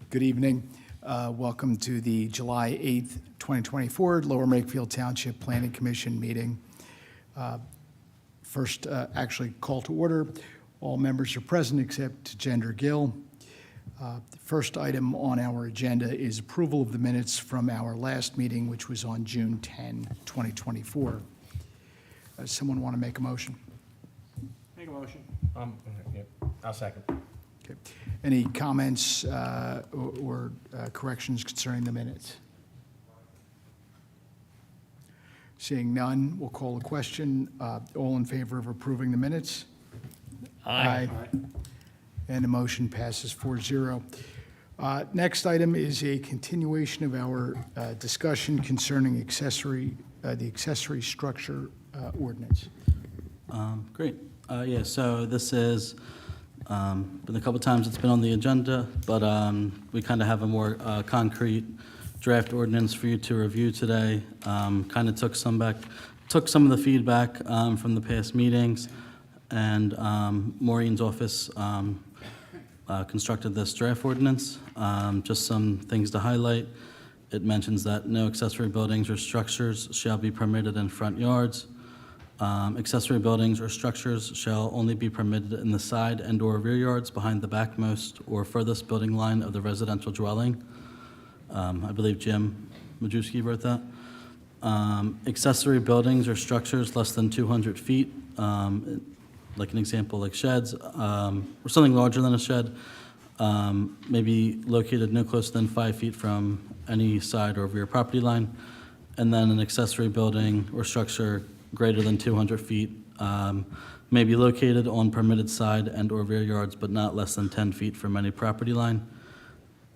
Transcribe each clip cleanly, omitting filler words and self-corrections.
Good evening. Welcome to the July 8th, 2024 Lower Makefield Township Planning Commission meeting. First, actually call to order. All members are present except Gender Gill. The first item on our agenda is approval of the minutes from our last meeting, which was on June 10, 2024. Does someone want to make a motion? Make a motion. I'll second. Okay. Any comments or corrections concerning the minutes? Seeing none, we'll call the question. All in favor of approving the minutes? Aye. And the motion passes 4-0. Next item is a continuation of our discussion concerning the accessory structure ordinance. Great. Yeah, so this is, been a couple times it's been on the agenda, but we kind of have a more concrete draft ordinance for you to review today. Kind of took some of the feedback from the past meetings, and Maureen's office constructed this draft ordinance. Just some things to highlight. It mentions that no accessory buildings or structures shall be permitted in front yards. Accessory buildings or structures shall only be permitted in the side and/or rear yards behind the backmost or furthest building line of the residential dwelling. I believe Jim Majewski wrote that. Accessory buildings or structures less than 200 feet, like an example, like sheds, or something larger than a shed, may be located no closer than 5 feet from any side or rear property line. And then an accessory building or structure greater than 200 feet may be located on permitted side and/or rear yards, but not less than 10 feet from any property line.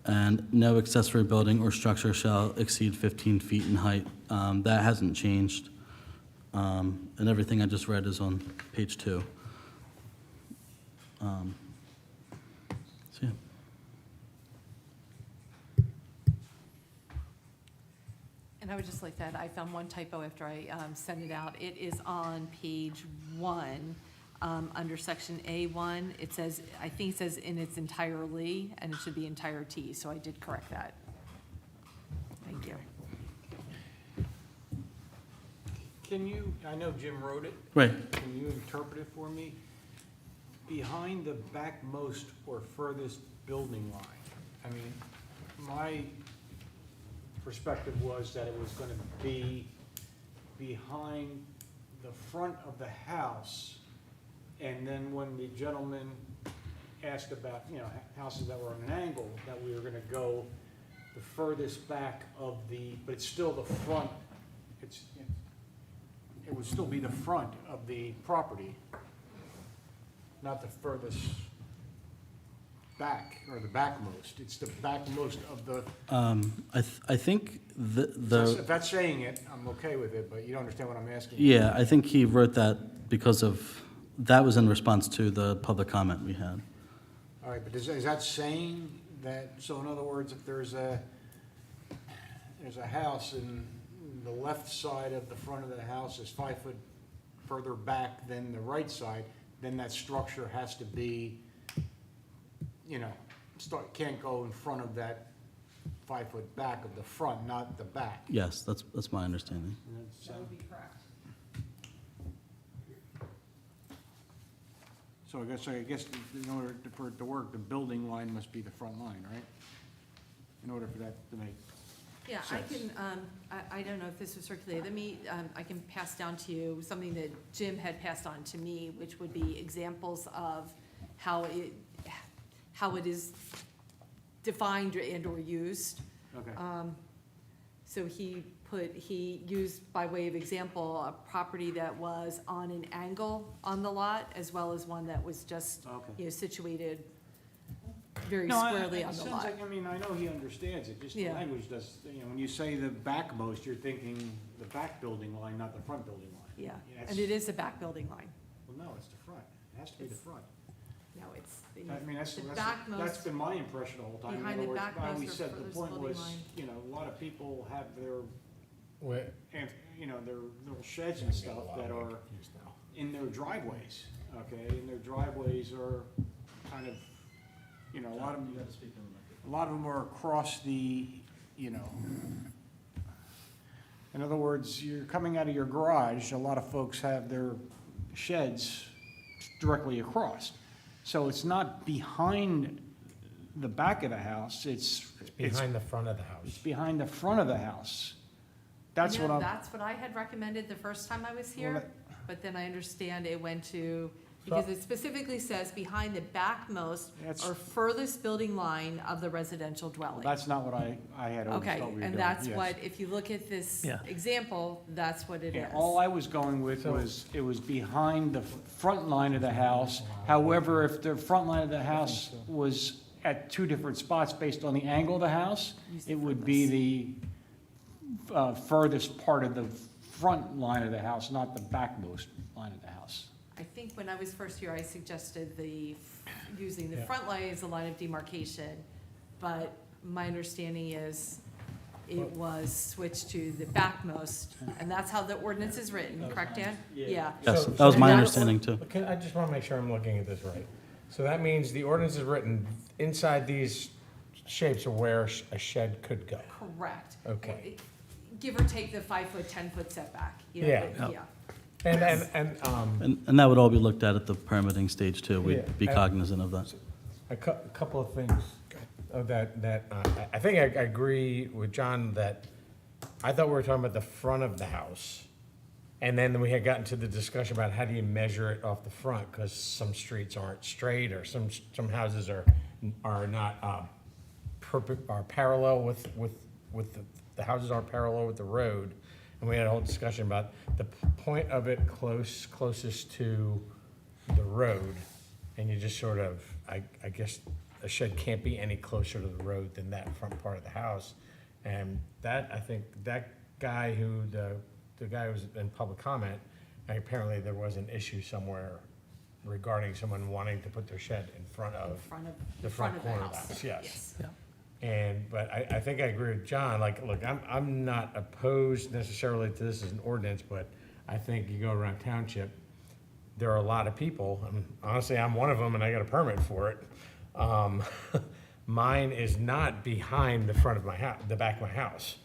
And no accessory building or structure shall exceed 15 feet in height. That hasn't changed. And everything I just read is on page 2. So, yeah. And I would just like that, I found one typo after I sent it out. It is on page 1, under section A1. It says, I think it says in its entirely, and it should be entirety, so I did correct that. Thank you. Can you, I know Jim wrote it. Right. Can you interpret it for me? Behind the backmost or furthest building line. I mean, my perspective was that it was gonna be behind the front of the house. And then when the gentleman asked about, houses that were on an angle, that we were gonna go the furthest back of but it's still the front, it would still be the front of the property, not the furthest back, or the backmost. It's the backmost of the, I think if that's saying it, I'm okay with it, but you don't understand what I'm asking. Yeah, I think he wrote that because that was in response to the public comment we had. All right, but is that saying that, so in other words, if there's a house and the left side of the front of the house is 5 foot further back than the right side, then that structure has to be, can't go in front of that 5 foot back of the front, not the back. Yes, that's my understanding. That would be correct. So I guess in order for it to work, the building line must be the front line, right? In order for that to make Yeah, sense. I can, I don't know if this was circulated. Let me, I can pass down to you something that Jim had passed on to me, which would be examples of how it is defined and or used. Okay. So he used, by way of example, a property that was on an angle on the lot, as well as one that was just, Okay. Situated very No, squarely it on the sounds lot. like, I know he understands it, just the Yeah. language does, when you say the backmost, you're thinking the back building line, not the front building line. Yeah, That's- and it is a back building line. Well, no, it's the front. It has to be the front. No, it's the, That's the that's backmost, been my impression the whole time. In behind other the words, I backmost always or said the furthest point building was, line. a lot of people have their, Where, their little sheds and stuff that are in their driveways, okay? And their driveways are kind of, a lot of them. You got to speak on the a lot of them are across the, in other words, you're coming out of your garage, a lot of folks have their sheds directly across. So it's not behind the back of the house, it's Behind the front of the house. behind the front of the house. That's You know, what I'm, That's what I had recommended the first time I was Well, here, that- but then I understand it went to, because it specifically says behind the backmost That's- or furthest building line of the residential dwelling. that's not what I had always Okay, thought we were doing. and that's yes. what, if you look at this Yeah. example, that's what it is. Yeah, all I was going with was, it was behind the front line of the house. However, if the front line of the house was at two different spots based on the angle of the house, Use the it would be the furthest part of the front line of the house, not the backmost line of the house. I think when I was first here, I suggested using the Yeah. front line as a line of demarcation, but my understanding is it was switched to the backmost, and that's how the ordinance is written, correct, Dan? Yeah. Yes, So- that was so my that's- understanding too. I just want to make sure I'm looking at this right. So that means the ordinance is written inside these shapes of where a shed could go. Correct. Okay. Give or take the 5-foot, 10-foot setback, you know, Yeah. but, yeah. And that would all be looked at the permitting stage too. Yeah, We'd be and- cognizant of that. A couple of things I think I agree with John that I thought we were talking about the front of the house. And then we had gotten to the discussion about how do you measure it off the front, because some streets aren't straight, or some houses are not, are parallel with the houses aren't parallel with the road. And we had a whole discussion about the point of it closest to the road. And you just sort of, I guess, a shed can't be any closer to the road than that front part of the house. And that, I think, that guy who, the guy who was in public comment, apparently there was an issue somewhere regarding someone wanting to put their shed in front In of front of, the front corner of the house, yes. Yes. But I think I agree with John, like, look, I'm not opposed necessarily to this as an ordinance, but I think you go around township, there are a lot of people, and honestly, I'm one of them, and I got a permit for it. Mine is not behind the front of my house, the back of my house.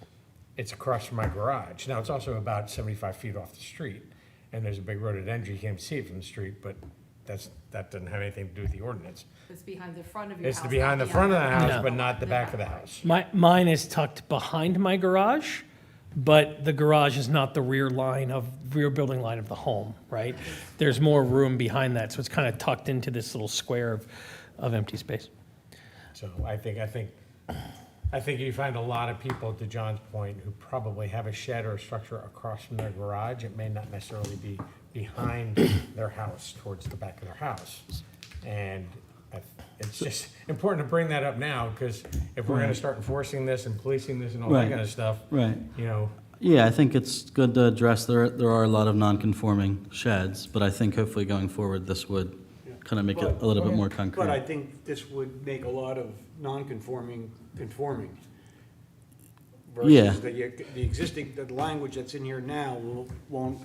It's across from my garage. Now, it's also about 75 feet off the street, and there's a big road entry, you can't see it from the street, but that doesn't have anything to do with the ordinance. It's behind the front of your house. It's behind not the front of the house, Yeah. but not the back of the house. Mine is tucked behind my garage, but the garage is not the rear building line of the home, right? There's more room behind that, so it's kind of tucked into this little square of empty space. So I think you find a lot of people, to John's point, who probably have a shed or a structure across from their garage. It may not necessarily be behind their house, towards the back of their house. And it's just important to bring that up now, because if we're gonna start enforcing this and policing this and all that Right. kind of stuff, Right. you know, Yeah, I think it's good to address, there are a lot of non-conforming sheds, but I think hopefully going forward, this would kind of make it a little bit more concrete. But I think this would make a lot of non-conforming conforming. Yeah. Versus the existing, the language that's in here now won't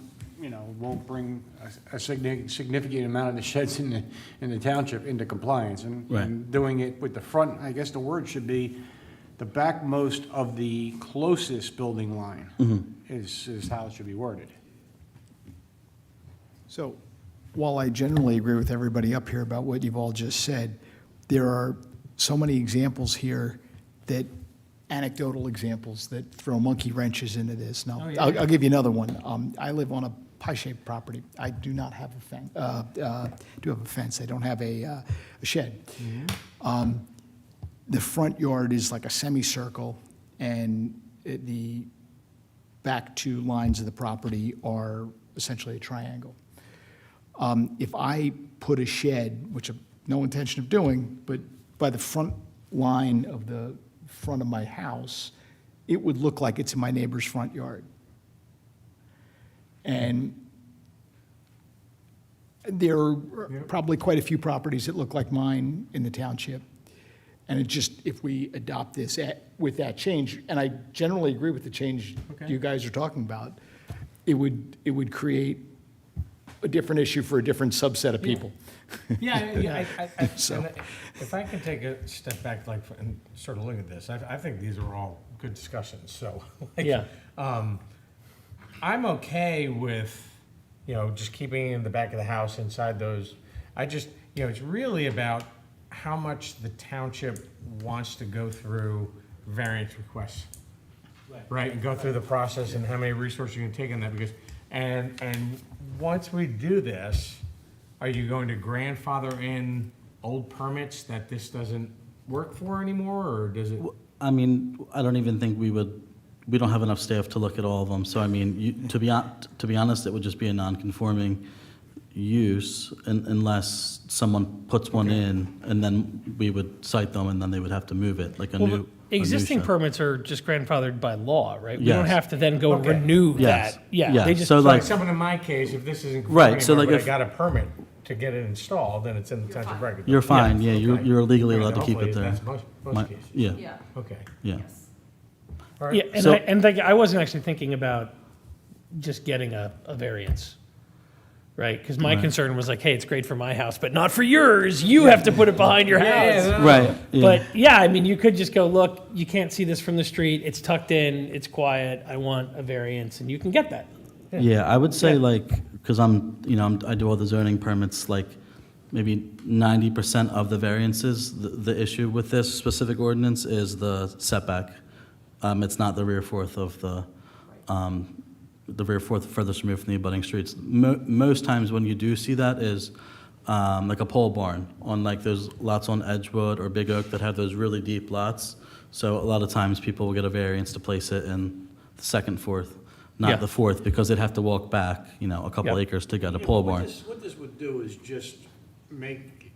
bring a significant amount of the sheds in the township into compliance. And Right. doing it with the front, I guess the word should be the backmost of the closest building line is how it should be worded. So while I generally agree with everybody up here about what you've all just said, there are so many examples here that, anecdotal examples that throw monkey wrenches into this. Now, I'll give you another one. I live on a pie-shaped property. I do not have a fence, do have a fence. I don't have a shed. The front yard is like a semicircle, and the back two lines of the property are essentially a triangle. If I put a shed, which I've no intention of doing, but by the front line of the front of my house, it would look like it's in my neighbor's front yard. And there are probably quite a few properties that look like mine in the township. And it just, if we adopt this with that change, and I generally agree with the change you guys are talking about, it would create a different issue for a different subset of people. Yeah, So- and if I can take a step back, like, and sort of look at this, I think these are all good discussions, so. like, Yeah. I'm okay with, just keeping it in the back of the house inside those. I just, it's really about how much the township wants to go through variance requests. Right, and go through the process and how many resources you can take on that, because, and once we do this, are you going to grandfather in old permits that this doesn't work for anymore, or does it? I mean, I don't even think we don't have enough staff to look at all of them. So I mean, to be honest, it would just be a non-conforming use unless someone puts one in, and then we would cite them, and then they would have to move it, like a Well, new. existing a new shed. permits are just grandfathered by law, right? We don't Yes. have to then go Okay. renew Yes. that. Yeah, Yeah. they just. So, So like- like someone in my case, if this isn't Right, conforming so, anymore, like, but I if- got a permit to get it installed, then it's in the township record. You're fine, yeah, Okay. you're legally Right, allowed to keep hopefully it there. that's most My- cases. Yeah, Yeah, Okay. yeah. yes. All right. Yeah, and So- I wasn't actually thinking about just getting a variance, right? Because my Right. concern was like, hey, it's great for my house, but not for yours. You have to put it behind your Yeah, house. no. Right, yeah. But yeah, I mean, you could just go, look, you can't see this from the street. It's tucked in, it's quiet. I want a variance, and you can get that. Yeah, I would say Yeah. like, because I do all the zoning permits, like maybe 90% of the variances, the issue with this specific ordinance is the setback. It's not the rear fourth of the rear fourth furthest removed from the abutting streets. Most times when you do see that is like a pole barn on like those lots on Edgewood or Big Oak that have those really deep lots. So a lot of times people will get a variance to place it in the second fourth, Yeah. not the fourth, because they'd have to walk back, a couple Yeah. acres to get a Yeah, pole but barn. What this would do is just make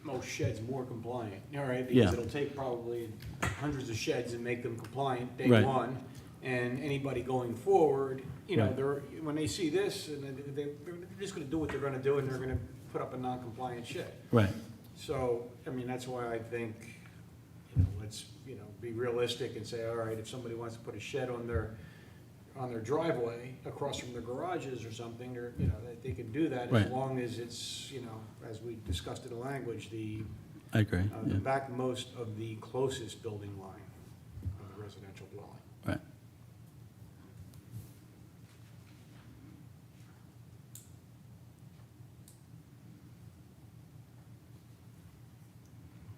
most sheds more compliant, all right? Yeah. Because it'll take probably hundreds of sheds and make them compliant day Right. one. And anybody going forward, Right. when they see this, and they're just gonna do what they're gonna do, and they're gonna put up a non-compliant shed. Right, So, I mean, that's why I think, let's, be realistic and say, all right, if somebody wants to put a shed on their driveway across from their garages or something, or, that they can do that Right. as long as it's, as we discussed in the language, the I agree, the yeah, backmost of the closest building line of the residential dwelling. right.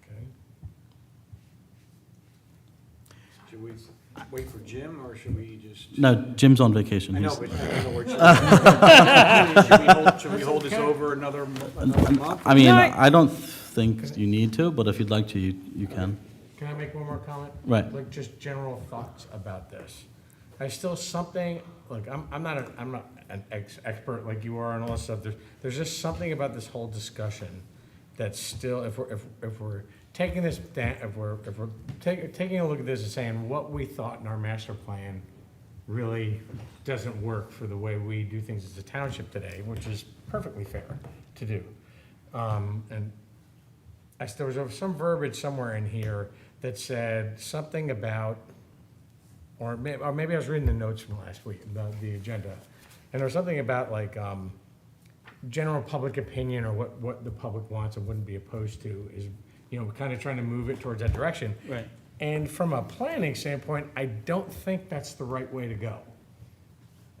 Okay. Should we wait for Jim, or should we just? No, Jim's on vacation. I know, He's- but in other words, should we hold this over another month? I mean, No, I don't think you need to, but if you'd like to, you can. Can I make one more comment? Right. Like, just general thoughts about this. I still something, like, I'm not an expert like you are on all this stuff. There's just something about this whole discussion that's still, if we're taking this, if we're taking a look at this and saying what we thought in our master plan really doesn't work for the way we do things as a township today, which is perfectly fair to do. And there was some verbiage somewhere in here that said something about, or maybe I was reading the notes from last week, the agenda, and there was something about like, general public opinion, or what the public wants and wouldn't be opposed to is, kind of trying to move it towards that direction. Right. And from a planning standpoint, I don't think that's the right way to go.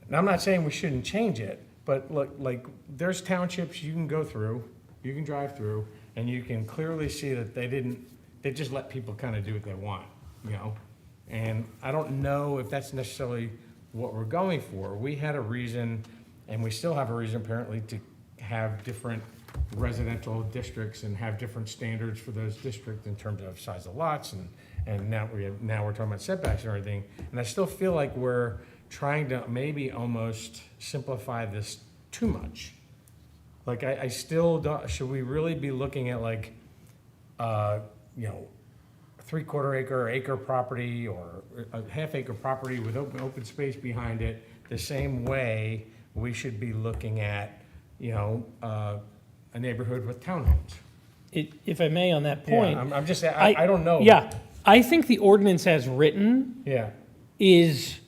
And I'm not saying we shouldn't change it, but look, like, there's townships you can go through, you can drive through, and you can clearly see that they just let people kind of do what they want, And I don't know if that's necessarily what we're going for. We had a reason, and we still have a reason apparently, to have different residential districts and have different standards for those districts in terms of size of lots, and now we're talking about setbacks and everything. And I still feel like we're trying to maybe almost simplify this too much. Like, I still don't, should we really be looking at like, 3/4 acre or acre property, or a half acre property with open space behind it, the same way we should be looking at, a neighborhood with townhomes? If I may, on that Yeah, point. I'm just, I don't know. Yeah, I think the ordinance as written Yeah, is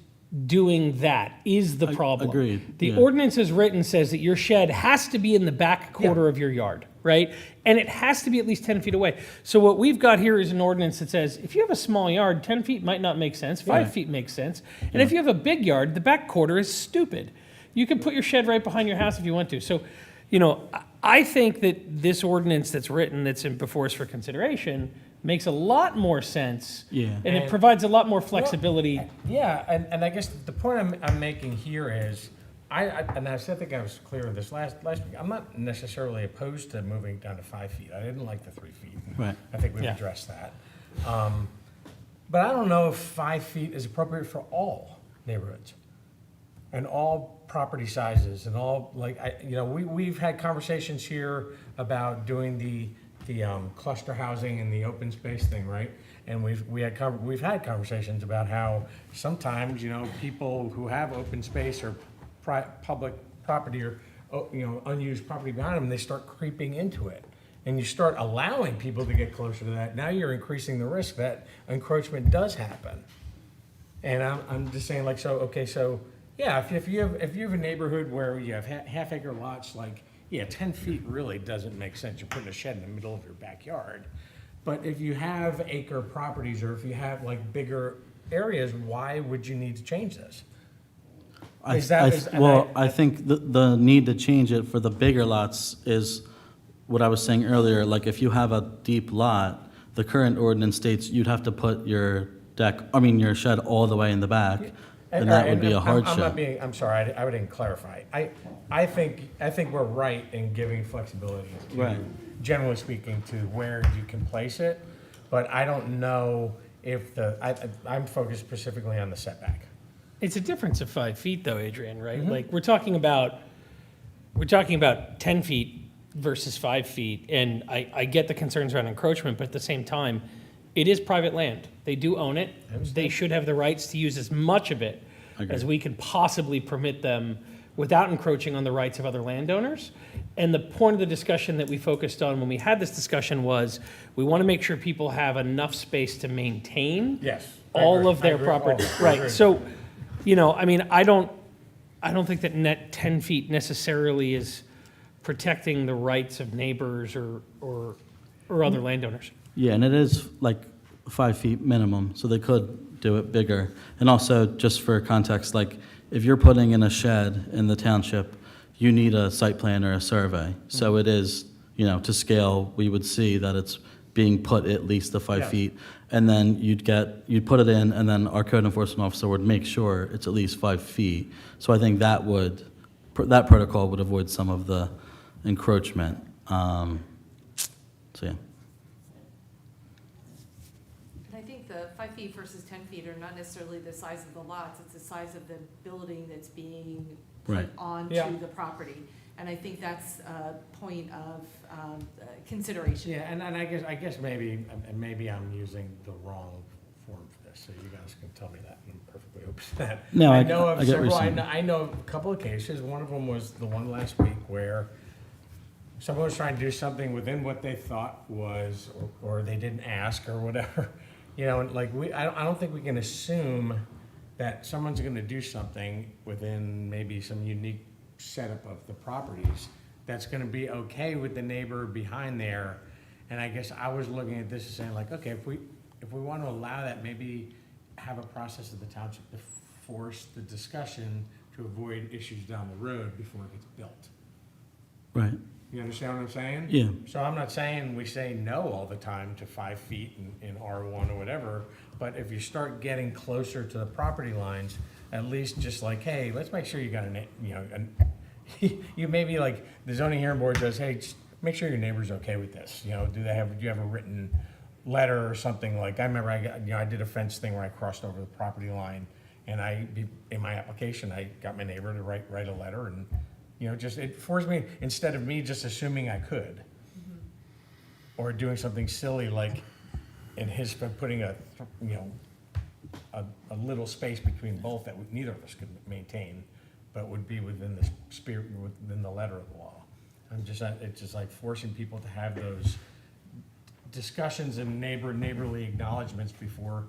doing that is the problem. agreed, The yeah. ordinance as written says that your shed has to be in the back quarter of your yard, right? And it has to be at least 10 feet away. So what we've got here is an ordinance that says, if you have a small yard, 10 feet might not make sense, 5 feet makes sense. And if you have a big yard, the back quarter is stupid. You can put your shed right behind your house if you want to. So, you know, I think that this ordinance that's written, that's before us for consideration, makes a lot more sense. Yeah. And it And- provides a lot more flexibility. Yeah, and I guess the point I'm making here is, and I think I was clear with this last week, I'm not necessarily opposed to moving down to 5 feet. I didn't like the 3 feet. Right. I think we've Yeah. addressed that. But I don't know if 5 feet is appropriate for all neighborhoods and all property sizes and all, like, we've had conversations here about doing the cluster housing and the open space thing, right? And we've had conversations about how sometimes, people who have open space or public property or, unused property behind them, they start creeping into it. And you start allowing people to get closer to that. Now you're increasing the risk that encroachment does happen. And I'm just saying, like, so, yeah, if you have a neighborhood where you have half acre lots, like, yeah, 10 feet really doesn't make sense. You're putting a shed in the middle of your backyard. But if you have acre properties, or if you have like bigger areas, why would you need to change this? I think the need to change it for the bigger lots is what I was saying earlier. Like, if you have a deep lot, the current ordinance states you'd have to put your your shed all the way in the back, and that would be a hardship. I'm sorry, I didn't clarify. I think we're right in giving flexibility to, Right. generally speaking, to where you can place it, but I don't know if I'm focused specifically on the setback. It's a difference of 5 feet though, Adrian, right? Like, we're talking about 10 feet versus 5 feet. And I get the concerns around encroachment, but at the same time, it is private land. They do own it. They should have the rights to use as much of it as we can possibly permit them without encroaching on the rights of other landowners. And the point of the discussion that we focused on when we had this discussion was, we want to make sure people have enough space to maintain Yes. all of their property. Right, so, I don't think that net 10 feet necessarily is protecting the rights of neighbors or other landowners. Yeah, and it is like 5 feet minimum, so they could do it bigger. And also, just for context, like, if you're putting in a shed in the township, you need a site plan or a survey. So it is, to scale, we would see that it's being put at least the 5 Yeah. feet. And then you'd put it in, and then our code enforcement officer would make sure it's at least 5 feet. So I think that protocol would avoid some of the encroachment. So, yeah. And I think the 5 feet versus 10 feet are not necessarily the size of the lots, it's the size of the building that's being put Right. onto Yeah. the property. And I think that's a point of consideration. Yeah, and I guess maybe I'm using the wrong form for this, so you guys can tell me that, and I'm perfectly open to that. No, I know of get what you're several. saying. I know of a couple of cases. One of them was the one last week where someone was trying to do something within what they thought was, or they didn't ask, or whatever. And like I don't think we can assume that someone's going to do something within maybe some unique setup of the properties that's going to be okay with the neighbor behind there. And I guess I was looking at this and saying, like, okay, if we want to allow that, maybe have a process of the township to force the discussion to avoid issues down the road before it gets built. Right. You understand what I'm saying? Yeah. So I'm not saying we say no all the time to 5 feet in R1 or whatever, but if you start getting closer to the property lines, at least just like, hey, let's make sure you got you maybe like the zoning hearing board says, hey, just make sure your neighbor's okay with this. Do you have a written letter or something? Like, I remember I did a fence thing where I crossed over the property line, and in my application, I got my neighbor to write a letter, and just it forced me, instead of me just assuming I could, or doing something silly like in his putting a little space between both that neither of us could maintain, but would be within the spirit, within the letter of the law. It's just like forcing people to have those discussions and neighborly acknowledgements before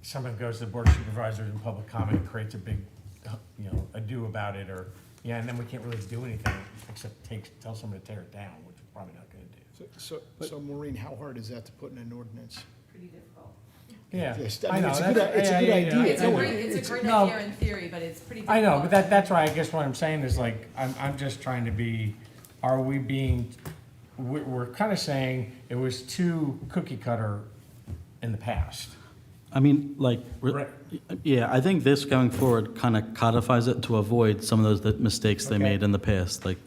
someone goes to the board of supervisors in public comment and creates a big, ado about it, or, and then we can't really do anything except tell someone to tear it down, which we're probably not gonna do. So Maureen, how hard is that to put in an ordinance? Pretty difficult. Yeah, Yes, I mean, know, it's a good, that's- it's a yeah, good yeah, idea. yeah. It's a great No. idea in theory, but it's pretty I difficult. know, but that's why I guess what I'm saying is like, I'm just trying to be, are we being, we're kind of saying it was too cookie cutter in the past. I mean, like, Right. yeah, I think this going forward kind of codifies it to avoid some of those mistakes they Okay. made in the past. Like,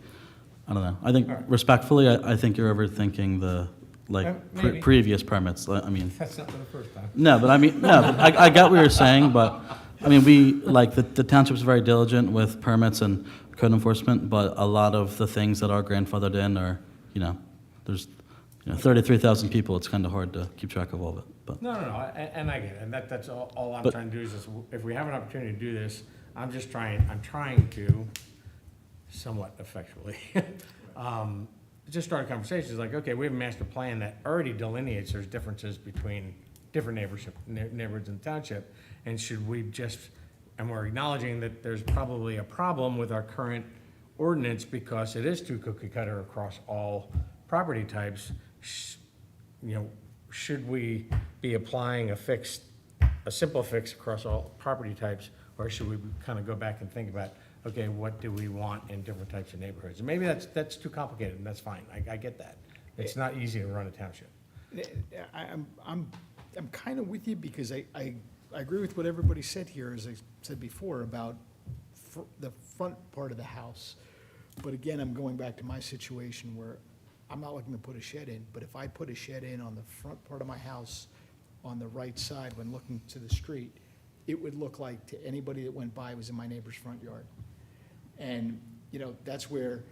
I don't know. I think All right. respectfully, I think you're overthinking the, Maybe. previous permits. I mean, That's not for the first time. no, but I mean, no, but I got what you're saying, but, I mean, the township's very diligent with permits and code enforcement, but a lot of the things that are grandfathered in are, there's, 33,000 people, it's kind of hard to keep track of all of it, but. No, and I get it, and that's all I'm But- trying to do is just, if we have an opportunity to do this, I'm trying to, somewhat effectually, just start conversations, like, okay, we have a master plan that already delineates there's differences between different neighborhoods in the township, and should we and we're acknowledging that there's probably a problem with our current ordinance because it is too cookie cutter across all property types, should we be applying a simple fix across all property types, or should we kind of go back and think about, okay, what do we want in different types of neighborhoods? And maybe that's too complicated, and that's fine, I get that. It's not easy to run a township. I'm kind of with you because I agree with what everybody said here, as I said before, about the front part of the house. But again, I'm going back to my situation where I'm not looking to put a shed in, but if I put a shed in on the front part of my house on the right side when looking to the street, it would look like to anybody that went by was in my neighbor's front yard. And, that's where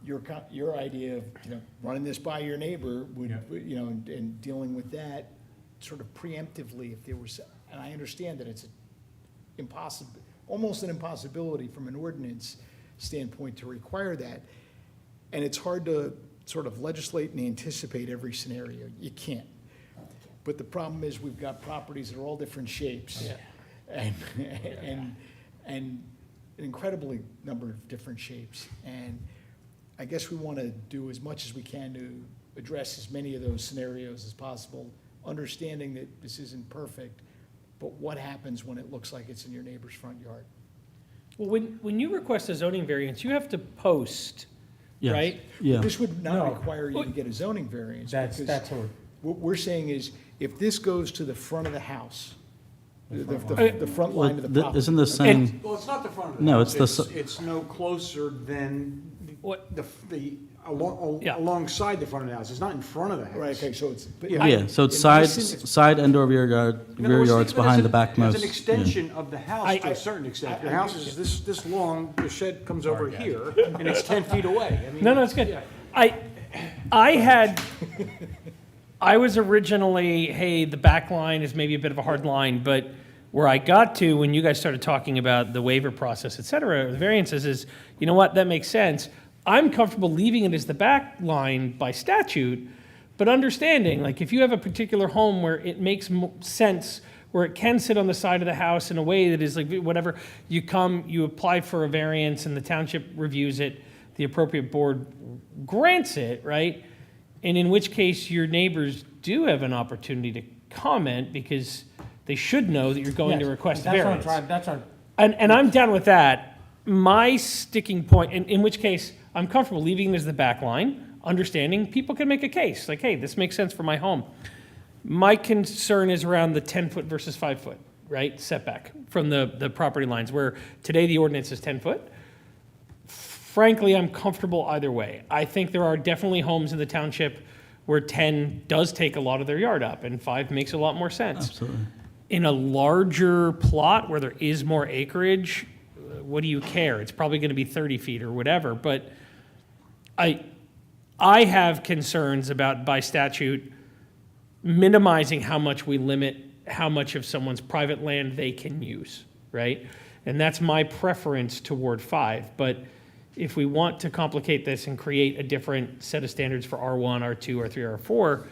your idea of, running this by your neighbor would, and dealing with that sort of preemptively if there was, and I understand that it's almost an impossibility from an ordinance standpoint to require that. And it's hard to sort of legislate and anticipate every scenario. You can't. But the problem is we've got properties that are all different shapes. And an incredibly number of different shapes. And I guess we want to do as much as we can to address as many of those scenarios as possible, understanding that this isn't perfect, but what happens when it looks like it's in your neighbor's front yard? Well, when you request a zoning variance, you have to post, Yes. right? Yeah. This would No. not require you to get a zoning variance. because That's what we're saying is, if this goes to the front of the house, the front Well, line of the property. isn't the same, Well, it's not the front of the No, house. it's the It's no closer than What- Yeah. alongside the front of the house. It's not in front of the house. Right, okay, so it's. but- yeah, so it's in side, this in- side and or rear In other rear words, yards think of it behind as the back most. It's an extension of the house to I- a certain extent. Your I- house is this long, the shed comes over Sorry, here, and it's 10 feet away. I mean, No, it's good. I was originally, hey, the back line is maybe a bit of a hard line, but where I got to when you guys started talking about the waiver process, et cetera, the variances is, you know what, that makes sense. I'm comfortable leaving it as the back line by statute, but understanding, like, if you have a particular home where it makes sense, where it can sit on the side of the house in a way that is like, whatever, you apply for a variance and the township reviews it, the appropriate board grants it, right? And in which case, your neighbors do have an opportunity to comment because they should know that you're going to request a variance. That's our, And I'm down with that. My sticking point, in which case, I'm comfortable leaving it as the back line, understanding people can make a case, like, hey, this makes sense for my home. My concern is around the 10-foot versus 5-foot, right, setback from the property lines, where today the ordinance is 10 foot. Frankly, I'm comfortable either way. I think there are definitely homes in the township where 10 does take a lot of their yard up, and 5 makes a lot more sense. Absolutely. In a larger plot where there is more acreage, what do you care? It's probably going to be 30 feet or whatever, but I have concerns about, by statute, minimizing how much we limit how much of someone's private land they can use, right? And that's my preference toward 5, but if we want to complicate this and create a different set of standards for R1, R2, R3, R4,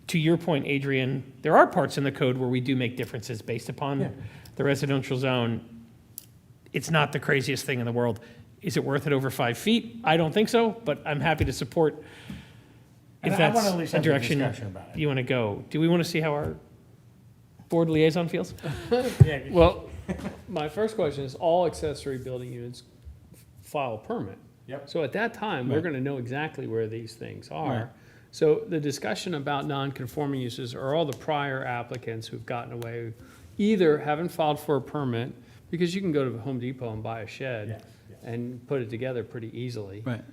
to your point, Adrian, there are parts in the code where we do make differences based upon the residential zone. It's not the craziest thing in the world. Is it worth it over 5 feet? I don't think so, but I'm happy to support if And I wanna that's at least a have a direction discussion about it. you want to go. Do we want to see how our board liaison feels? Yeah, Well, my first question is, all accessory building units file a permit. Yep. So at that time, we're Right. gonna know exactly where these things Right. are. So the discussion about non-conforming uses are all the prior applicants who've gotten away, either haven't filed for a permit, because you can go to Home Depot and buy a shed Yes, yes. and put it together pretty easily. Right.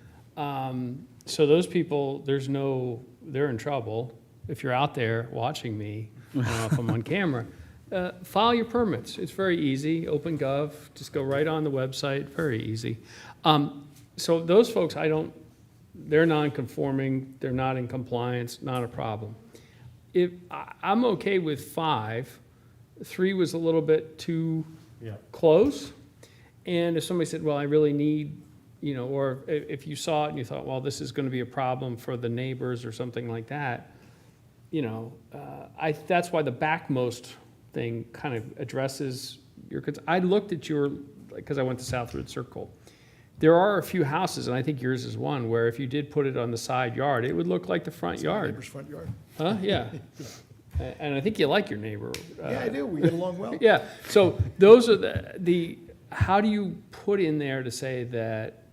So those people, they're in trouble. If you're out there watching me, I don't know if I'm on camera, file your permits. It's very easy, OpenGov, just go right on the website, very easy. So those folks, they're non-conforming, they're not in compliance, not a problem. I'm okay with 5. 3 was a little bit too Yeah. close. And if somebody said, well, I really need, or if you saw it and you thought, well, this is gonna be a problem for the neighbors or something like that, that's why the backmost thing kind of addresses your, I looked at because I went to South Road Circle. There are a few houses, and I think yours is one, where if you did put it on the side yard, it would look like the front yard. Neighbor's front yard. Huh? Yeah. And I think you like your neighbor. Yeah, I do. We get along well. Yeah, so those are how do you put in there to say that,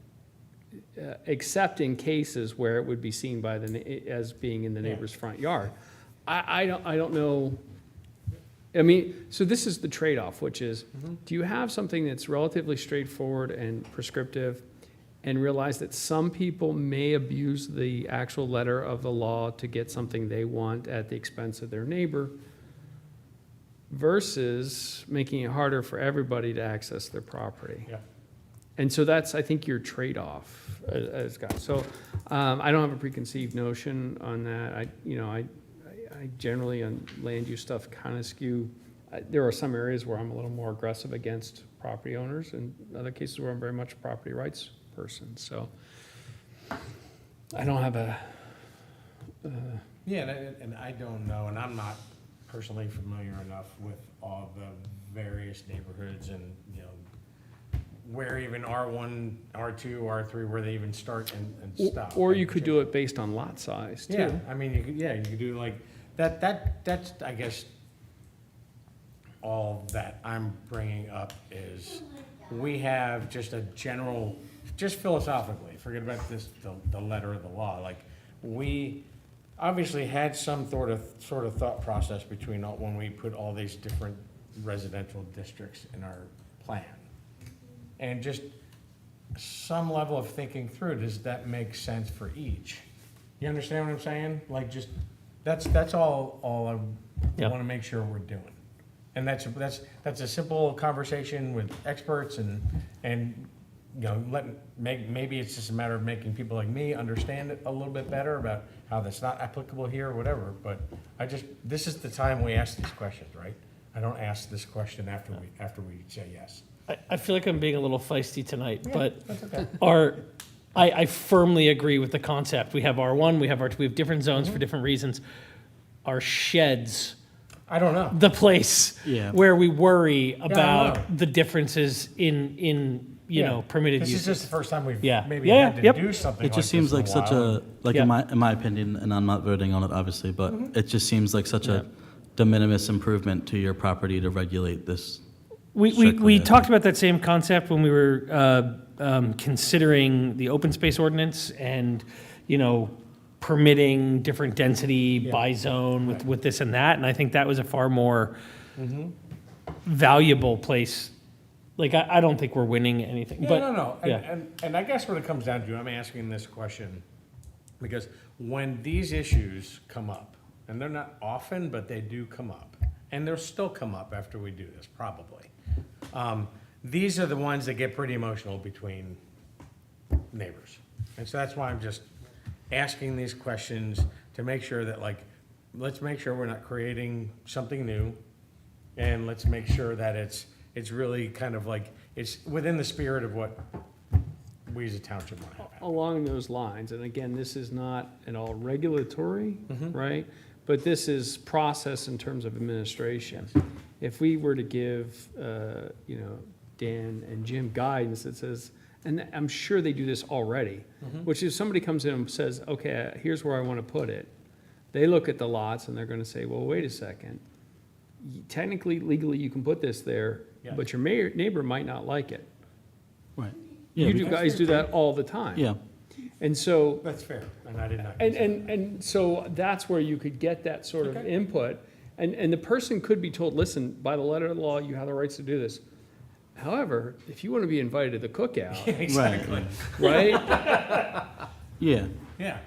except in cases where it would be seen by as being in the neighbor's front yard? I don't know. I mean, so this is the trade-off, which is, do you have something that's relatively straightforward and prescriptive, and realize that some people may abuse the actual letter of the law to get something they want at the expense of their neighbor, versus making it harder for everybody to access their property? Yeah. And so that's, I think, your trade-off as guys. So I don't have a preconceived notion on that. I generally on land use stuff kind of skew. There are some areas where I'm a little more aggressive against property owners, and other cases where I'm very much a property rights person. So I don't have Yeah, and I don't know, and I'm not personally familiar enough with all the various neighborhoods and, where even R1, R2, R3, where they even start and stop. Or you could do it based on lot size, too. Yeah, I mean, you could do like, that's, I guess, all that I'm bringing up is, we have just a general, just philosophically, forget about the letter of the law, like, we obviously had some sort of thought process between when we put all these different residential districts in our plan. And just some level of thinking through, does that make sense for each? You understand what I'm saying? Like, just, that's all I Yeah. want to make sure we're doing. And that's a simple conversation with experts and maybe it's just a matter of making people like me understand it a little bit better about how that's not applicable here or whatever. But this is the time we ask these questions, right? I don't ask this question after we say yes. I feel like I'm being a little feisty tonight, but That's okay. I firmly agree with the concept. We have R1, we have R2, we have different zones for different reasons. Our sheds, I don't know. the place Yeah. where we worry know. about the differences in permitted This is just uses. the first time we've Yeah. maybe Yeah, had to yep. do something It just like seems this in like such while. a, like Yeah. in my opinion, and I'm not voting on it obviously, but Mm-hmm. it just seems like such a de minimis improvement to your property to regulate this. We strictly, I talked about that same concept when we were considering the open space ordinance and, permitting different density by zone with this and that. And I think that was a far more valuable place. Like, I don't think we're winning anything, Yeah, but. no. Yeah. And I guess what it comes down to, I'm asking this question because when these issues come up, and they're not often, but they do come up, and they'll still come up after we do this, probably. These are the ones that get pretty emotional between neighbors. And so that's why I'm just asking these questions to make sure that, like, let's make sure we're not creating something new, and let's make sure that it's really kind of like, it's within the spirit of what we as a township want to have. Along those lines, and again, this is not at all regulatory, right? but this is process in terms of administration. If we were to give, you know, Dan and Jim guidance that says, and I'm sure they do this already, which is somebody comes in and says, okay, here's where I want to put it. They look at the lots and they're going to say, well, wait a second. Technically, legally, you can put this there, Yeah. but your neighbor might not like it. Right. You Yeah, do guys do that all the time. yeah, And so, That's fair, and I did not. and so that's where you could get that sort of Okay. input. And the person could be told, listen, by the letter of the law, you have the rights to do this. However, if you want to be invited to the cookout, Exactly. right, yeah, Yeah.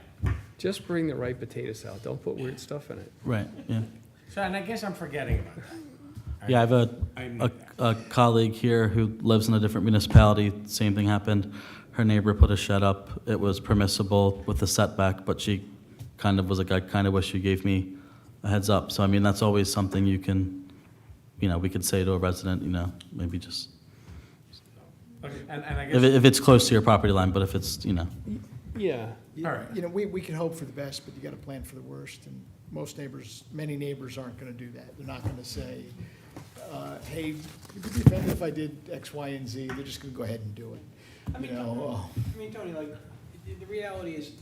just bring the right potato salad. Don't put weird stuff in it. right, yeah. So, and I guess I'm forgetting about that. Yeah, I have I knew a that. colleague here who lives in a different municipality, same thing happened. Her neighbor put a shed up, it was permissible with the setback, but she kind of was like, I kind of wish you gave me a heads up. So I mean, that's always something you can, you know, we could say to a resident, you know, maybe just, Okay, and I if, guess, if it's close to your property line, but if it's, you know, Yeah. all right. You know, we can hope for the best, but you got to plan for the worst. And most neighbors, many neighbors aren't going to do that. They're not going to say, hey, you could be offended if I did X, Y, and Z. They're just going to go ahead and do it. I mean, You know, I mean, Tony, like, the reality is,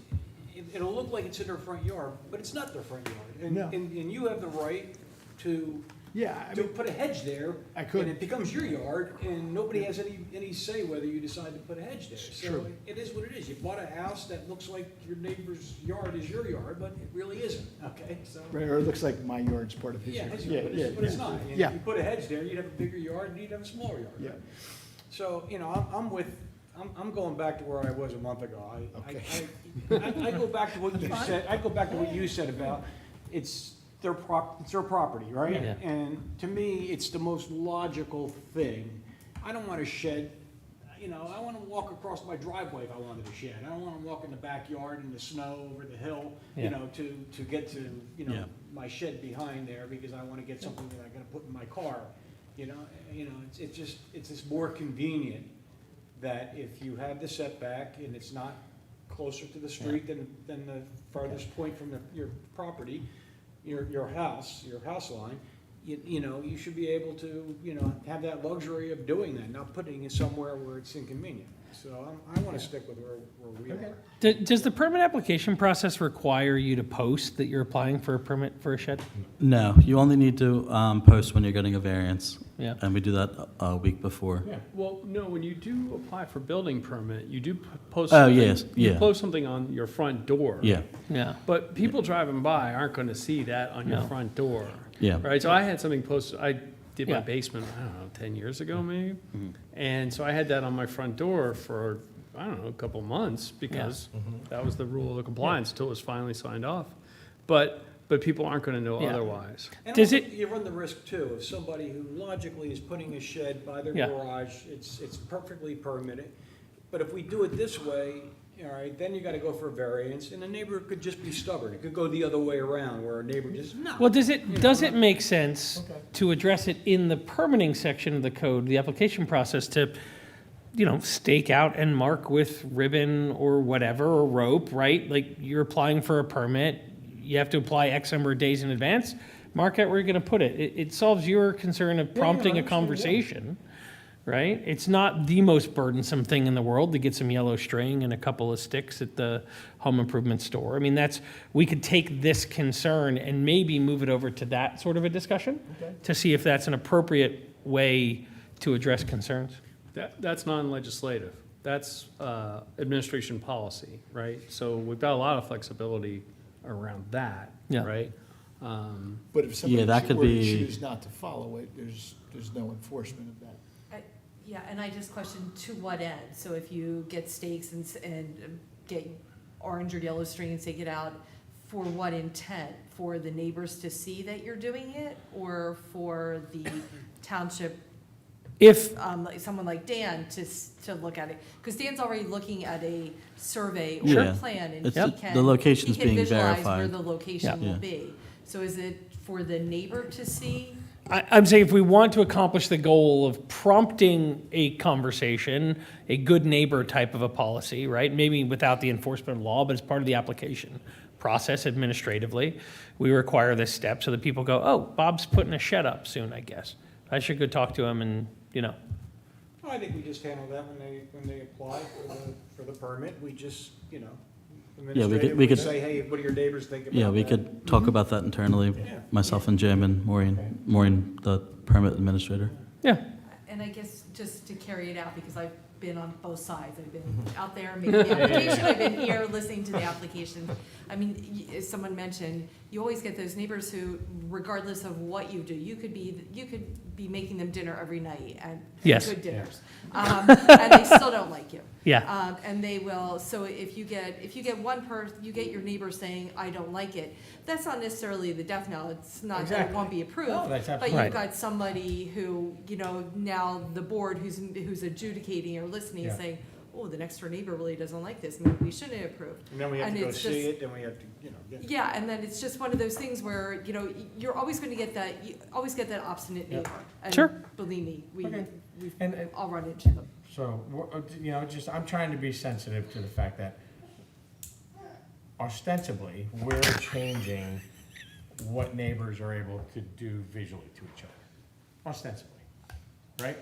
it'll look like it's in their front yard, but it's not their front yard. And- No. And you have the right to yeah, I to mean, put a hedge there. I could. And it becomes your yard, and nobody has any say whether you decide to put a hedge there. So True. it is what it is. You bought a house that looks like your neighbor's yard is your yard, but it really isn't, okay? So, right, or it looks like my yard's part of his yeah, yard. it's your- but it's not. And Yeah. If you put a hedge there, you'd have a bigger yard, and you'd have a smaller yard. Yeah. So, you know, I'm going back to where I was a month ago. Okay. I go back to what you said, I go back to what you said about, it's their property, right? Yeah. And to me, it's the most logical thing. I don't want a shed, you know, I want to walk across my driveway if I wanted a shed. I don't want to walk in the backyard in the snow over the hill, Yeah. you know, to get to, you know, Yeah. my shed behind there because I want to get something that I'm going to put in my car. You know, it's just more convenient that if you have the setback and it's not closer to the street than the farthest point from your property, your house line, you know, you should be able to, you know, have that luxury of doing that, not putting it somewhere where it's inconvenient. So I want to stick with where we are. Does the permit application process require you to post that you're applying for a permit for a shed? no, you only need to post when you're getting a variance. Yeah. And we do that a week before. Yeah. Well, no, when you do apply for building permit, you do post. Oh, something- yes, You yeah. post something on your front door. Yeah, Yeah. But people driving by aren't going to see that on your No. front door. yeah. Right, so I had something posted, I did my Yeah. basement, I don't know, 10 years ago maybe? And so I had that on my front door for, I don't know, a couple months because that was the rule of compliance until it was finally signed off. But people aren't going to know Yeah. otherwise. And Does also, it- you run the risk too, of somebody who logically is putting a shed by their Yeah. garage, it's perfectly permitted. But if we do it this way, all right, then you gotta go for a variance, and the neighbor could just be stubborn. It could go the other way around, where a neighbor just, no. Well, does it make sense to address it in the permitting section of the code, the application process, to, you know, stake out and mark with ribbon or whatever, or rope, right? Like, you're applying for a permit, you have to apply X number of days in advance, mark out where you're gonna put it. It solves your concern of prompting a conversation, right? It's not the most burdensome thing in the world to get some yellow string and a couple of sticks at the home improvement store. I mean, we could take this concern and maybe move it over to that sort of a discussion to see if that's an appropriate way to address concerns. That's non-legislative. That's administration policy, right? So we've got a lot of flexibility around that, Yeah. right? But if somebody that could were to be- choose not to follow it, there's no enforcement of that. Yeah, and I just questioned to what end? So if you get stakes and get orange or yellow string and stake it out, for what intent? For the neighbors to see that you're doing it, or for the township, If, like someone like Dan to look at it? Because Dan's already looking at a survey or Sure. a plan, and It's- he can. the location's he can being visualize verified. where the location Yeah. will be. So is it for the neighbor to see I'm saying if we want to accomplish the goal of prompting a conversation, a good neighbor type of a policy, right? Maybe without the enforcement of law, but as part of the application process administratively, we require this step so that people go, oh, Bob's putting a shed up soon, I guess. I should go talk to him and, Well, I think we just handle that when they apply for the permit, we just, we could- administratively say, hey, what do your neighbors think about that? Yeah, we could talk about that internally, Yeah. myself and Jim and Maureen, the permit administrator. yeah. And I guess just to carry it out, because I've been on both sides, I've been out there making the application, I've been here listening to the application. I mean, as someone mentioned, you always get those neighbors who, regardless of what you do, you could be making them dinner every night and Yes. good dinners. And they still don't like you. Yeah. And they will, so if you get one person, you get your neighbor saying, I don't like it, that's not necessarily the death knell, it's not that it Exactly. won't be approved. No, that's But absolutely you've right. got somebody who, now the board who's adjudicating or listening is Yeah. saying, oh, the next door neighbor really doesn't like this, maybe we shouldn't have approved. And then we have And to go it's see just- it, then we have to, get. Yeah, and then it's just one of those things where, you're always gonna get that, you always get that obstinate Yeah. neighbor. And Sure. Believe me, Okay. we've And- all run into them. So, just, I'm trying to be sensitive to the fact that ostensibly, we're changing what neighbors are able to do visually to each other. Ostensibly, right?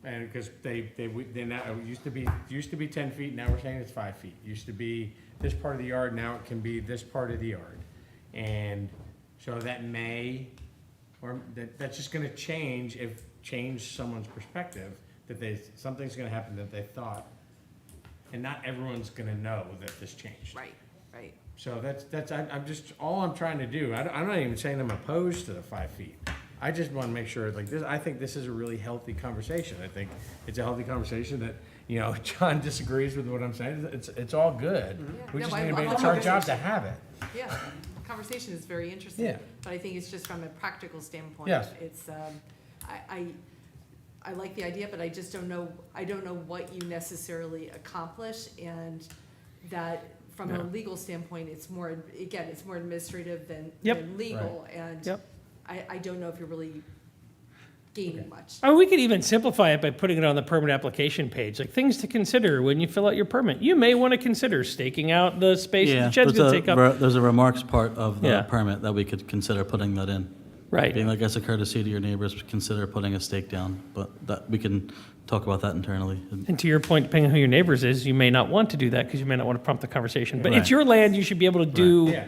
And because they now, it used to be 10 feet, now we're saying it's 5 feet. Used to be this part of the yard, now it can be this part of the yard. And so that may, or that's just gonna change someone's perspective, that something's gonna happen that they thought, and not everyone's gonna know that this changed. Right. So I'm just, all I'm trying to do, I'm not even saying I'm opposed to the 5 feet. I just wanna make sure, like, this, I think this is a really healthy conversation. I think it's a healthy conversation that, John disagrees with what I'm saying. It's all good. We No, just I need to love make, it's our job to conversation. have it. Yeah, conversation is very interesting. Yeah. But I think it's just from a practical standpoint. Yes. It's, I like the idea, but I just don't know what you necessarily accomplish, and that, from a Yeah. legal standpoint, it's more administrative than Yep. legal, and Yep. I don't know if you're really gaining much. I mean, we could even simplify it by putting it on the permit application page, like things to consider when you fill out your permit. You may want to consider staking out the space Yeah, the shed's there's gonna take up. there's a remarks part of Yeah. the permit that we could consider putting that in. Right. Being like, as a courtesy to your neighbors, consider putting a stake down, but that, we can talk about that internally. And to your point, depending on who your neighbors is, you may not want to do that because you may not want to prompt the conversation. But it's Right. your land, you should be able to do Yeah.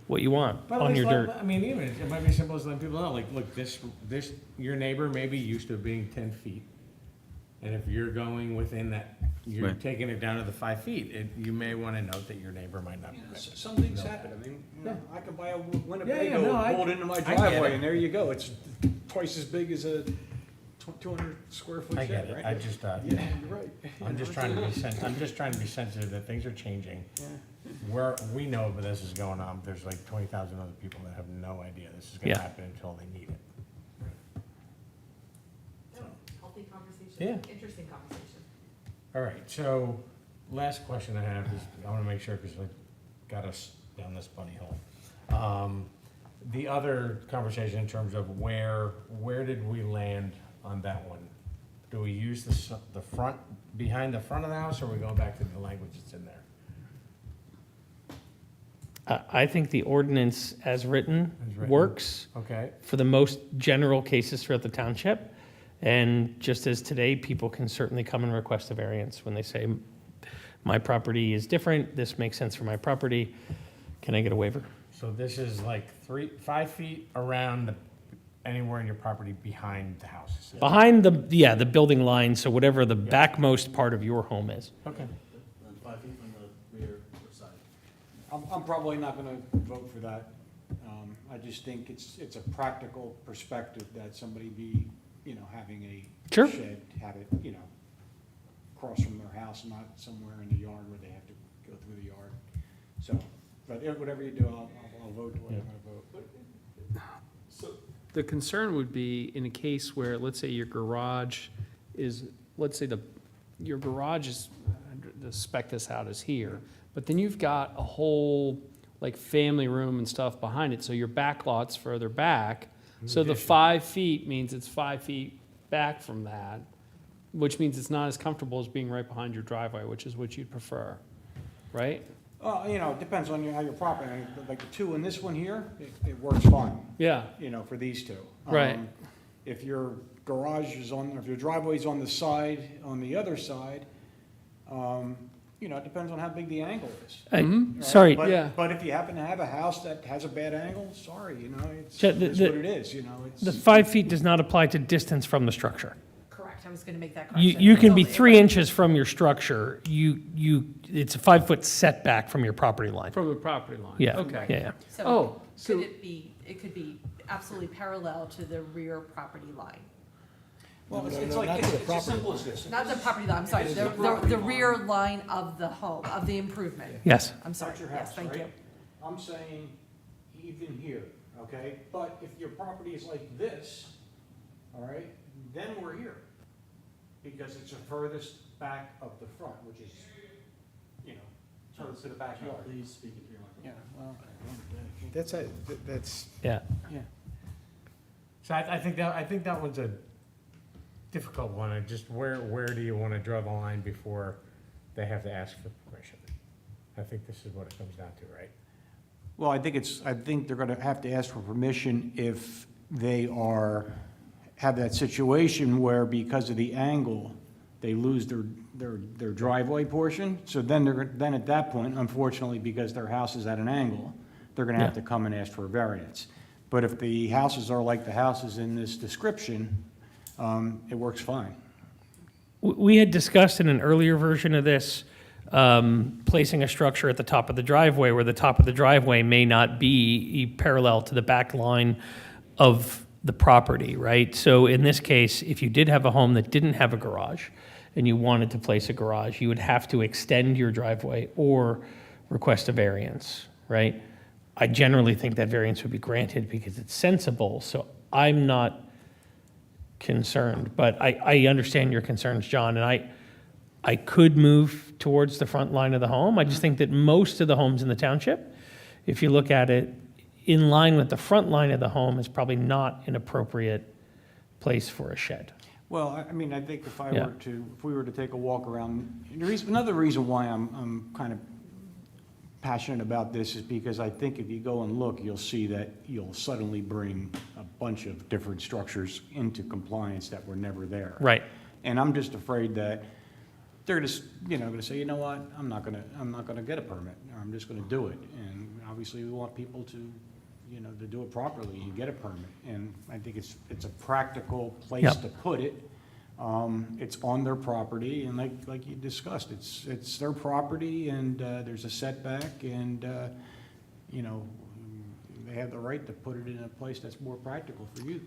what you want But on at your least dirt. I mean, even, it might be simple as letting people know, like, look, this, your neighbor may be used to being 10 feet. And if you're going within that, you're Right. taking it down to the 5 feet, you may want to note that your neighbor might not. Some things happen, I mean, I can buy a Yeah, Winnebago no, I- and pull it into my I get driveway, it. and there you go, it's twice as big as a 200 square foot I get shed, it, right? I just, Yeah, you're right. I'm just trying to be sensitive that things are changing. We know that this is going on, there's like 20,000 other people that have no idea this is gonna Yeah. happen until they need it. Healthy conversation. Yeah. Interesting conversation. All right, so last question I have is, I wanna make sure, because I got us down this bunny hole. The other conversation in terms of where did we land on that one? Do we use the front, behind the front of the house, or are we going back to the language that's in there? I think the ordinance as written As written. works Okay, for the most general cases throughout the township. And just as today, people can certainly come and request a variance when they say, my property is different, this makes sense for my property, can I get a waiver? so this is like 5 feet around anywhere in your property behind the house? Behind the building line, so whatever the backmost part of your home is. Okay. And 5 feet from the rear or side. I'm probably not gonna vote for that. I just think it's a practical perspective that somebody be, having a Sure. shed, have it, across from their house, not somewhere in the yard where they have to go through the yard. So, but whatever you do, I'll vote the way I'm gonna vote. The concern would be in a case where, let's say your garage is, let's say your garage is, to spec this out is here, but then you've got a whole, like, family room and stuff behind it, so your back lot's further back. So the 5 feet means it's 5 feet back from that, which means it's not as comfortable as being right behind your driveway, which is what you'd prefer, right? You know, it depends on how your property, like the two in this one here, it works fine, Yeah, you know, for these two. Right. If your garage is on, if your driveway's on the side, on the other side, you know, it depends on how big the angle is. right? Sorry, But- Yeah. But if you happen to have a house that has a bad angle, sorry, you know, it's Chet, the- it's the- what it is, you know, it's. the 5 feet does not apply to distance from the structure. Correct, I was gonna make that You, correction. you can be It's only- 3 inches from your structure, it's a 5-foot setback from your property line. from the property line. Yeah, Okay. yeah. So Oh, so- could it be, it could be absolutely parallel to the rear property line? Well, it's like, it's as simple as this. Not the property line, I'm sorry, It's the, the property the line. rear line of the home, of the improvement. Yes. I'm sorry, That's your yes, house, thank right? you. I'm saying even here, okay? But if your property is like this, all right, then we're here. Because it's the furthest back of the front, which is, you know, furthest to the backyard. Please speak into your microphone. Yeah, well, that's, Yeah. yeah. So I think that one's a difficult one, and just where do you wanna draw the line before they have to ask for permission? I think this is what it comes down to, right? Well, I think they're gonna have to ask for permission if they have that situation where because of the angle, they lose their driveway portion. So then then at that point, unfortunately, because their house is at an angle, they're gonna have to come and ask for a variance. But if the houses are like the houses in this description, it works fine. We had discussed in an earlier version of this, placing a structure at the top of the driveway where the top of the driveway may not be parallel to the back line of the property, right? So in this case, if you did have a home that didn't have a garage and you wanted to place a garage, you would have to extend your driveway or request a variance, right? I generally think that variance would be granted because it's sensible, so I'm not concerned, but I understand your concerns, John, and I could move towards the front line of the home. I just think that most of the homes in the township, if you look at it, in line with the front line of the home is probably not an appropriate place for a shed. Well, I mean, I think if Yeah. if we were to take a walk around, another reason why I'm kind of passionate about this is because I think if you go and look, you'll see that you'll suddenly bring a bunch of different structures into compliance that were never there. Right. And I'm just afraid that they're just, gonna say, you know what, I'm not gonna get a permit, or I'm just gonna do it. And obviously, we want people to, to do it properly and get a permit. And I think it's a practical place Yep. to put it. It's on their property, and like you discussed, it's their property, and there's a setback, and, they have the right to put it in a place that's more practical for you,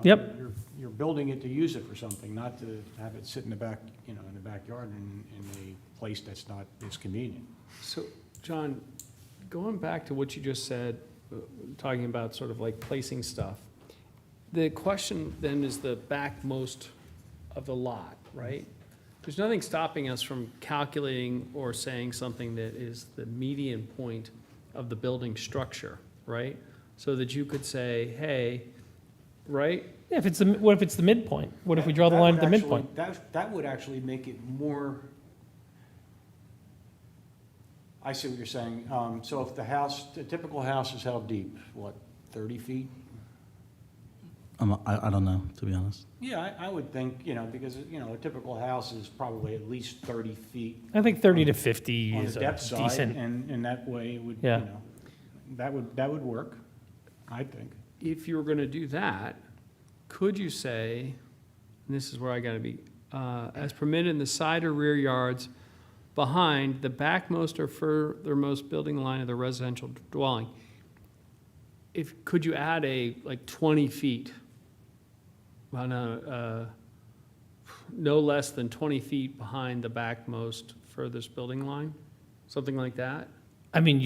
Yep. You're building it to use it for something, not to have it sit in the back, in the backyard in a place that's not as convenient. So, John, going back to what you just said, talking about sort of like placing stuff, the question then is the backmost of the lot, right? There's nothing stopping us from calculating or saying something that is the median point of the building structure, right? So that you could say, hey, right? Yeah, what if it's the midpoint? What if we draw the line at the midpoint? That would actually make it more, I see what you're saying. So if the typical house is held deep, what, 30 feet? I don't know, to be honest. Yeah, I would think, because, a typical house is probably at least 30 feet I think 30 to 50 on the is a depth side, decent. and that way it would, Yeah. that would work, I think. If you were gonna do that, could you say, and this is where I gotta be, as permitted in the side or rear yards behind the backmost or furthermost building line of the residential dwelling? Could you add like 20 feet? Well, no less than 20 feet behind the backmost furthest building line? Something like that? I mean,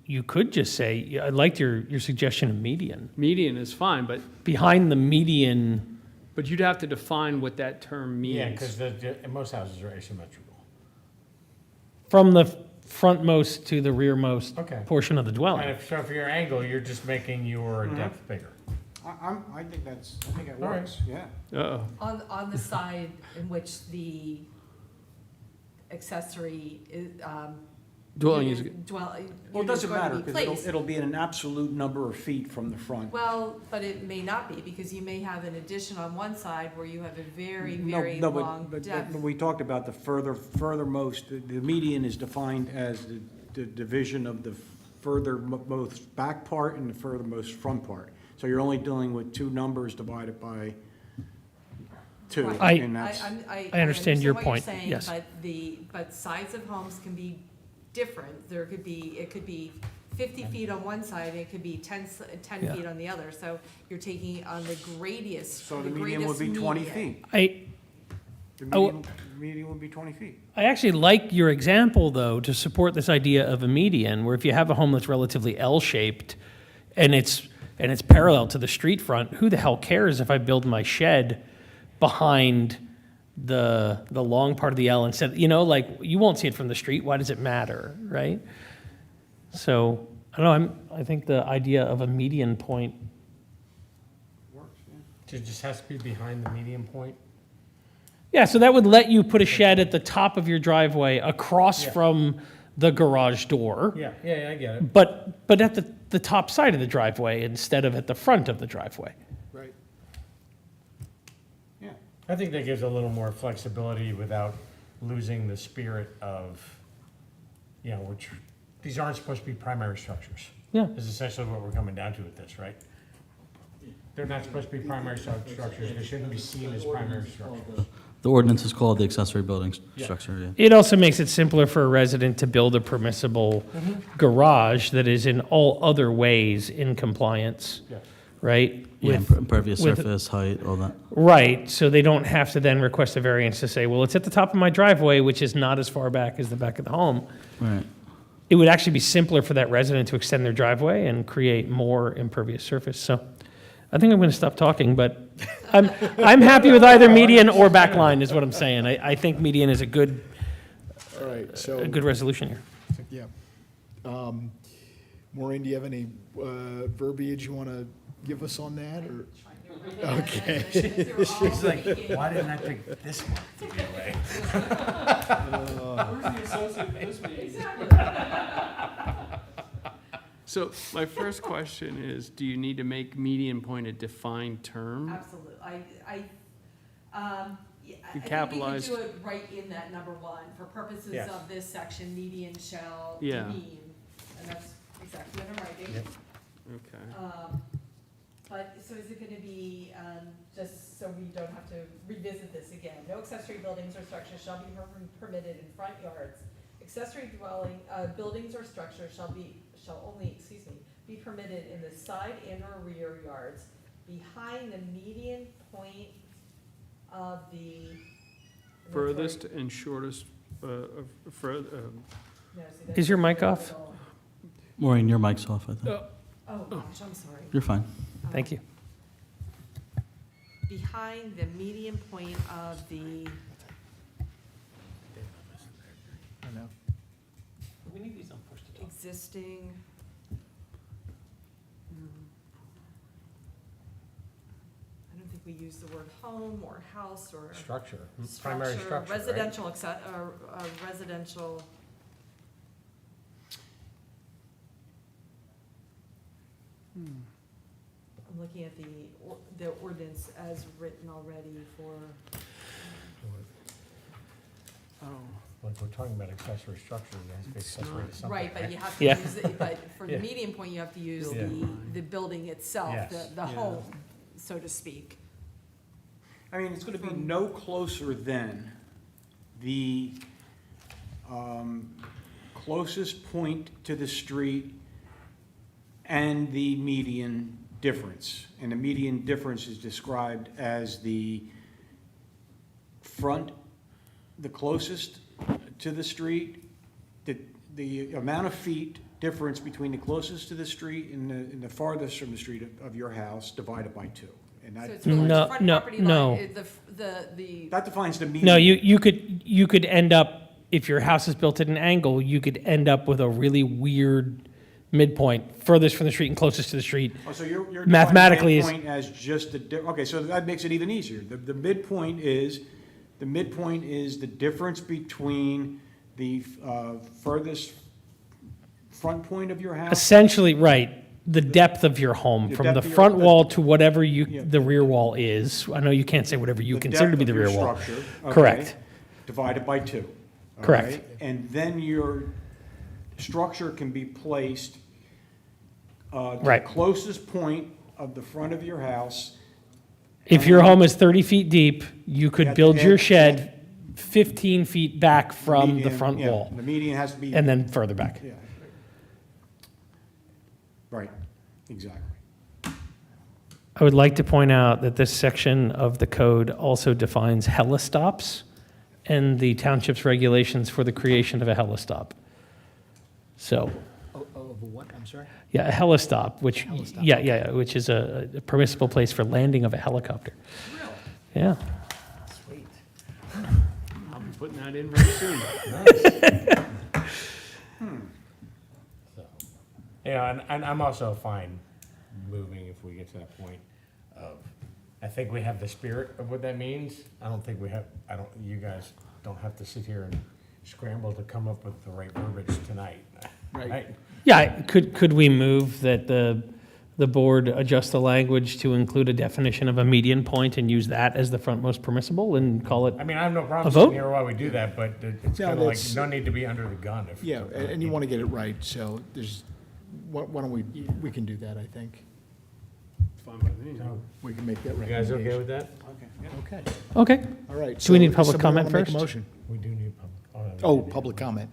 you could just say, I liked your suggestion of median. Median is fine, but Behind the median, you'd have to define what that term means. Yeah, because most houses are asymmetrical. from the frontmost to the rearmost Okay. portion of the And dwelling. if your angle, you're just making your depth bigger. I think it All right. works, yeah. Uh-oh. On the side in which the accessory is, Dwelling is, Well, it unit is doesn't going to matter, be because placed. it'll be in an absolute number of feet from the front. Well, but it may not be, because you may have an addition on one side where you have a very, No, very no, but- long but depth. We talked about the furthermost, the median is defined as the division of the furthermost back part and the furthermost front part. So you're only dealing with two numbers divided by two, Right. and that's, I understand your what you're point, saying, yes. but sides of homes can be different. It could be 50 feet on one side, and it could be 10 Yeah. feet on the other. So you're taking on the greatest, so the the median would greatest be 20 median. feet. The Oh. median would be 20 feet. I actually like your example, though, to support this idea of a median, where if you have a home that's relatively L-shaped and it's parallel to the street front, who the hell cares if I build my shed behind the long part of the L instead, like, you won't see it from the street, why does it matter, right? So, I don't know, I think the idea of a median point, Works, yeah. It just has to be behind the median point? yeah, so that would let you put a shed at the top of your driveway across Yeah. from the garage door. Yeah, I get it. But at the top side of the driveway instead of at the front of the driveway. Right. Yeah. I think that gives a little more flexibility without losing the spirit of, which, these aren't supposed to be primary structures. Yeah. Is essentially what we're coming down to with this, right? They're not supposed to be primary structures, they shouldn't be seen as primary structures. The ordinance is called the accessory building Yeah. structure, yeah. It also makes it simpler for a resident to build a permissible garage that is in all other ways in compliance, Yeah. right? Yeah, With- impervious with- surface, height, all that. Right, so they don't have to then request a variance to say, well, it's at the top of my driveway, which is not as far back as the back of the home. Right. It would actually be simpler for that resident to extend their driveway and create more impervious surface. So I think I'm going to stop talking, but I'm happy with either median or back line is what I'm saying. I think median is a good All right, so, resolution here. yeah. Maureen, do you have any verbiage you want to give us on that, or? Okay. She's like, why didn't I pick this one to be away? so my first question is, do you need to make median point a defined term? Absolutely. Yeah, I think we capitalized- could do it right in that number one. For purposes Yes. of this section, median shall Yeah. mean, and that's exactly what I'm writing. Yep. Okay. But, so is it gonna be, just so we don't have to revisit this again, no accessory buildings or structures shall be permitted in front yards. Accessory buildings or structures shall only, be permitted in the side and or rear yards behind the median point of the. Furthest and shortest, Is your mic off? Maureen, your mic's off, I think. Oh, gosh, I'm sorry. You're fine. Thank you. Behind the median point of the, I know. We need these on push to talk. existing. I don't think we use the word home or house or Structure, primary structure, right? Residential. I'm looking at the ordinance as written already for, Oh, Like, we're talking about accessory structures, it has to be It's accessory to not. something, right, but you have to Yeah. use it, but for the Yeah. median point, you have to use Yeah. the building itself, Yes. the Yeah. home, so to speak. I mean, it's gonna be no closer than the closest point to the street and the median difference. And the median difference is described as the front, the closest to the street, the amount of feet difference between the closest to the street and the farthest from the street of your house divided by 2. And So that, it's really No, front no, property line, no. the, that defines the median. No, you could end up, if your house is built at an angle, you could end up with a really weird midpoint, furthest from the street and closest to the street. Oh, so you're Mathematically defining midpoint as just okay, so that makes it even easier. The midpoint is the difference between the furthest front point of your house. Essentially, right, the depth of your home, The from depth the of your- front the- wall to whatever Yeah. the rear wall is. I know you can't say whatever you the consider to be depth the of rear your wall. structure, okay, Correct. Divided by 2. all Correct. right? And then your structure can be placed to the Right. closest point of the front of your house. If your home is 30 feet deep, you At could the build your edge, shed 15 feet back from the median- front yeah, wall, The median has to be. and then further back. Yeah. Right, exactly. I would like to point out that this section of the code also defines helistops and the township's regulations for the creation of a helistop. So, Of what, I'm sorry? yeah, a helistop, which, which is a permissible place for landing of a helicopter. Yeah. Sweet. I'll be putting that in very soon. So, you know, and I'm also fine moving if we get to that point of, I think we have the spirit of what that means. You guys don't have to sit here and scramble to come up with the right verbiage tonight. Right. Yeah, could we move that the board adjust the language to include a definition of a median point and use that as the front most permissible and call it? I mean, I have no problem A vote? sitting here while we do that, but it's No, kind of like, that's- no need to be under the gun if. Yeah, and you want to get it right, so there's, why don't we can do that, I think. Fine by me. We can make that You guys okay recommendation. with that? Okay. Okay, Okay. all right. Do we need so public someone comment wanna make a first? motion? We do need public. Oh, public comment.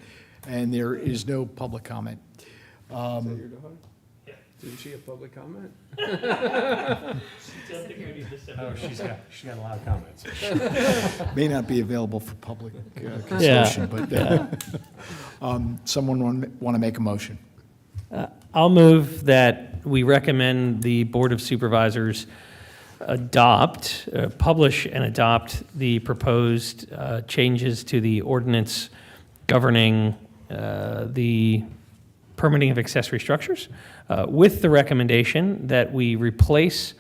And there is no public comment. Is that your dog? Didn't she have public comment? Oh, she's got a lot of comments. May not be available for public consumption, but someone want to make a motion? I'll move that we recommend the Board of Supervisors publish and adopt the proposed changes to the ordinance governing the permitting of accessory structures, with the recommendation that we replace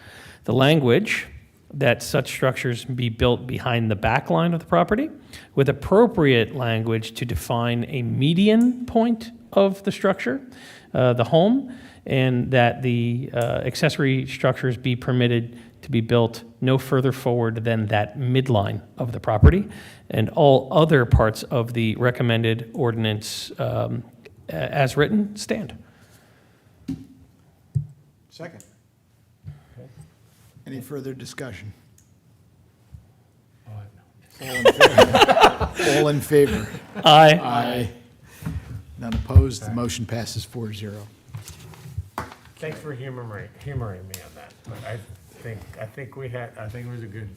the language that such structures be built behind the back line of the property with appropriate language to define a median point of the structure, the home, and that the accessory structures be permitted to be built no further forward than that midline of the property, and all other parts of the recommended ordinance as written stand. Second. Any further discussion? Oh, no. All in favor? Aye. Aye. None opposed, the motion passes 4-0. Thanks for humoring me on that, but I think it was a good.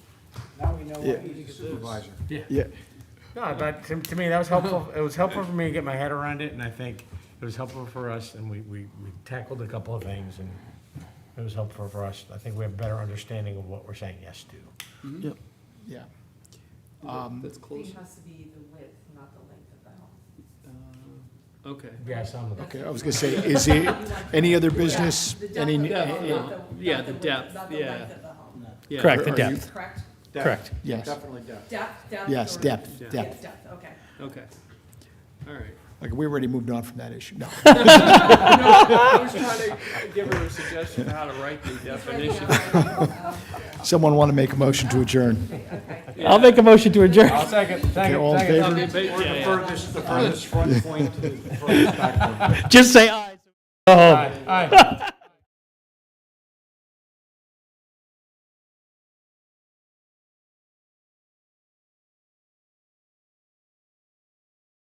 Now we know Yeah. why he's a supervisor. Yeah, No, but to me, that was helpful. It was helpful for me to get my head around it, and I think it was helpful for us, and we tackled a couple of things, and it was helpful for us. I think we have a better understanding of what we're saying yes to. Yep. yeah. That's I close. think it has to be the width, not the length of the home. Okay. Yes, I'm. Okay, I was going to say, is there any other business? The depth Any? of the home, Yeah, not the- yeah, not the width, depth, not the yeah. length of the home. Yeah. Correct, the Are you- depth. Correct? Depth. Correct. Yes. Definitely depth. Depth? Yes, or- depth, Yeah. depth. Yes, depth, okay. Okay. All right. Like, we already moved on from that issue. No. I was trying to give her a suggestion of how to write the definition. Someone want to make a motion to adjourn? I'll make a motion to adjourn. I'll second. Okay, all in favor? Or the furthest front point to the furthest back point. Just say aye. Go home. Aye.